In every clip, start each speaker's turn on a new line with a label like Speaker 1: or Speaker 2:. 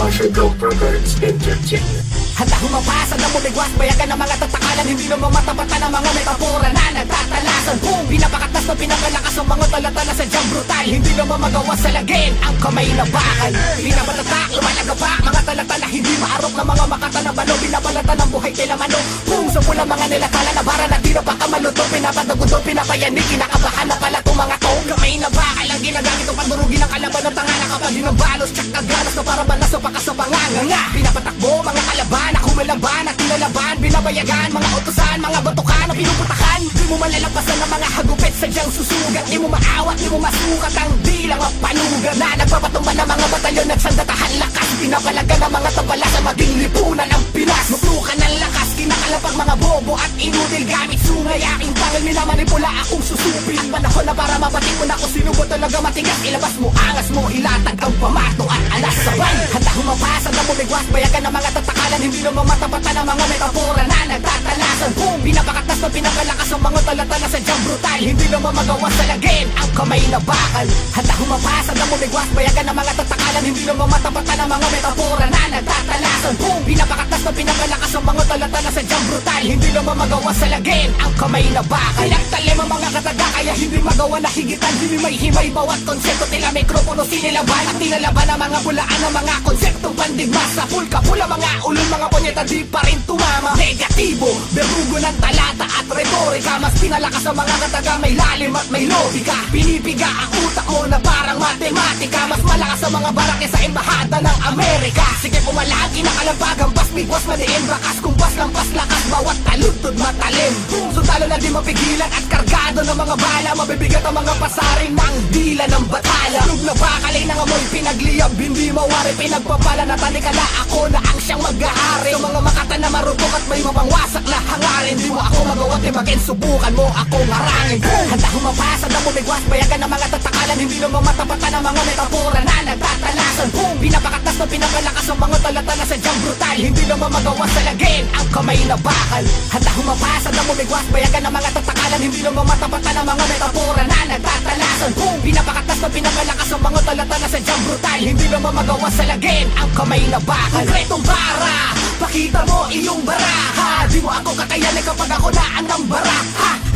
Speaker 1: Marshall Goldberg's Entertainment.
Speaker 2: Handa humapasa na muligwas, bayagan ng mga tatakalan, hindi naman matapatan ng mga metapora na nagtatalasan. Kung pinapakatas na pinakalakas ang mga talatala sa jam brutal, hindi naman magawa sa lagin ang kamay na bakal. Pinapatatak, lumalagapak, mga talatala hindi maarok na mga makata na balo, binabalata ng buhay tila manok. Kung sa pula mga nilakala na bara na tira pa kamaluto, pinapatagudo, pinapayanig, kinakabahan na pala itong mga to. Kamay na bakal ang ginagamit o pandurugin ng kalaban ng tanga na kapag dinabalos, tsak na ganas na para balas o pakasabanganga nga. Pinapatakbo, mga kalaban na kumalaban at tinalaban, binabayagan, mga utusan, mga batukan na pinuputakan. Di mo malalampasan ng mga hagupit, sadyang susugat. Di mo maawat, di mo masukat ang bilang at panugat na nagpapatumba ng mga batalyon at sandatahan lakas. Pinapalaga ng mga tabala sa maging lipunan ang Pinas. Maplukan ng lakas, kinakalapag mga bobo at inutil gamit sungay. Aking tangal, minamanipula akong susupin. Ang panahon na para mabatik mo na kung sino ba talaga matigas. Ilabas mo, angas mo, ilatag ang pamato at alas sabay. Handa humapasa na bumigwas, bayagan ng mga tatakalan, hindi naman matapatan ng mga metapora na nagtatalasan. Kung pinapakatas na pinakalakas ang mga talatala sa jam brutal, hindi naman magawa sa lagin ang kamay na bakal. Handa humapasa na bumigwas, bayagan ng mga tatakalan, hindi naman matapatan ng mga metapora na nagtatalasan. Kung pinapakatas na pinakalakas ang mga talatala sa jam brutal, hindi naman magawa sa lagin ang kamay na bakal. Pinagtalim ang mga kataga, kaya hindi magawa na higitan. Hindi may himay bawat konsepto, tila mikropono sinilaban at tinalaban ang mga bulaan ng mga konseptong pandigma. Sa pulka pula mga ulol, mga ponyeta di pa rin tumama. Negatibo, berugo ng talata at retorika, mas pinalakas ang mga kataga, may lalim at may logika. Pinipiga ang utak mo na parang matematika, mas malakas ang mga barak sa embahada ng Amerika. Sige pumalag, kinakalampag ang pasmigwas, madiin bakas, kumpas ng paslakas, bawat talutod matalim. Kung sundalo na di mapigilan at kargado ng mga bala, mabibigat ang mga pasarin ng dila ng batala. Lug na bakalay ng amoy, pinagliyab, hindi mawari, pinagpapala na tanikala, ako na ang siyang mag-ahari. Yung mga makata na marupok at may mapangwasak na hangarin, di mo ako magawa, timagin, subukan mo ako marangin. Handa humapasa na bumigwas, bayagan ng mga tatakalan, hindi naman matapatan ng mga metapora na nagtatalasan. Kung pinapakatas na pinakalakas ang mga talatala sa jam brutal, hindi naman magawa sa lagin ang kamay na bakal. Handa humapasa na bumigwas, bayagan ng mga tatakalan, hindi naman matapatan ng mga metapora na nagtatalasan. Kung pinapakatas na pinakalakas ang mga talatala sa jam brutal, hindi naman magawa sa lagin ang kamay na bakal. Konkretong bara, pakita mo iyong baraha. Di mo ako kakayanin kapag ako na ang nambara.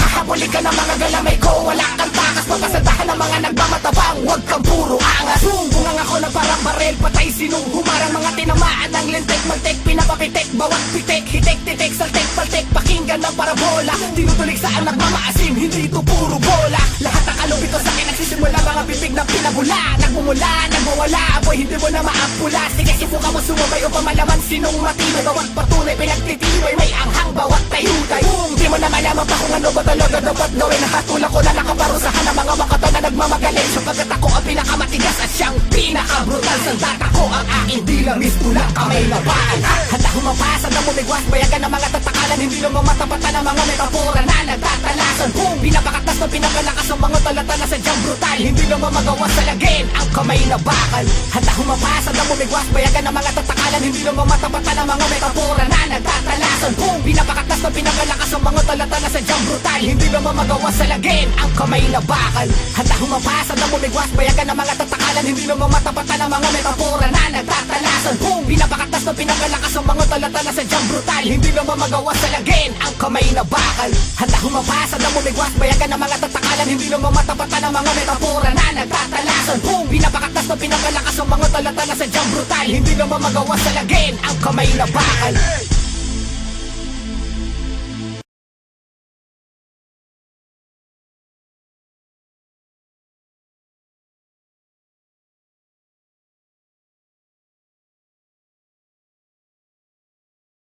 Speaker 2: Hahabulin ka ng mga galamay ko, wala kang takas, pagkasandahan ng mga nagmamatabang, huwag kang puro angas. Sumbungang ako na parang barel, patay sinong humarang, mga tinamaan ng lintik, magtek, pinapapitek, bawat pitek, hitek, titek, saltek, paltek, pakinggan ng parabola. Tinutulig sa anak mamaasim, hindi ito puro bola. Lahat ng kalubito sa akin nagsisimula, mga bibig na pinabula. Nagmumula, nagmawala, boy hindi mo na maapula. Sige sibuka mo sumabay o pamalaman sinong matibay, bawat patunay pinagtitibay, may anghang bawat tayutay. Kung di mo na malaman pa kung ano ba talaga dapat gawin, hatulak ko na nakaparusahan ng mga makata na nagmamagaling, sapagkat ako ang pinakamatigas at siyang pinakabrutal. Sandata ko ang aking dila, mistulang kamay na bakal. Handa humapasa na bumigwas, bayagan ng mga tatakalan, hindi naman matapatan ng mga metapora na nagtatalasan. Kung pinapakatas na pinakalakas ang mga talatala sa jam brutal, hindi naman magawa sa lagin ang kamay na bakal. Handa humapasa na bumigwas, bayagan ng mga tatakalan, hindi naman matapatan ng mga metapora na nagtatalasan. Kung pinapakatas na pinakalakas ang mga talatala sa jam brutal, hindi naman magawa sa lagin ang kamay na bakal. Handa humapasa na bumigwas, bayagan ng mga tatakalan, hindi naman matapatan ng mga metapora na nagtatalasan. Kung pinapakatas na pinakalakas ang mga talatala sa jam brutal, hindi naman magawa sa lagin ang kamay na bakal. Handa humapasa na bumigwas, bayagan ng mga tatakalan, hindi naman matapatan ng mga metapora na nagtatalasan. Kung pinapakatas na pinakalakas ang mga talatala sa jam brutal, hindi naman magawa sa lagin ang kamay na bakal.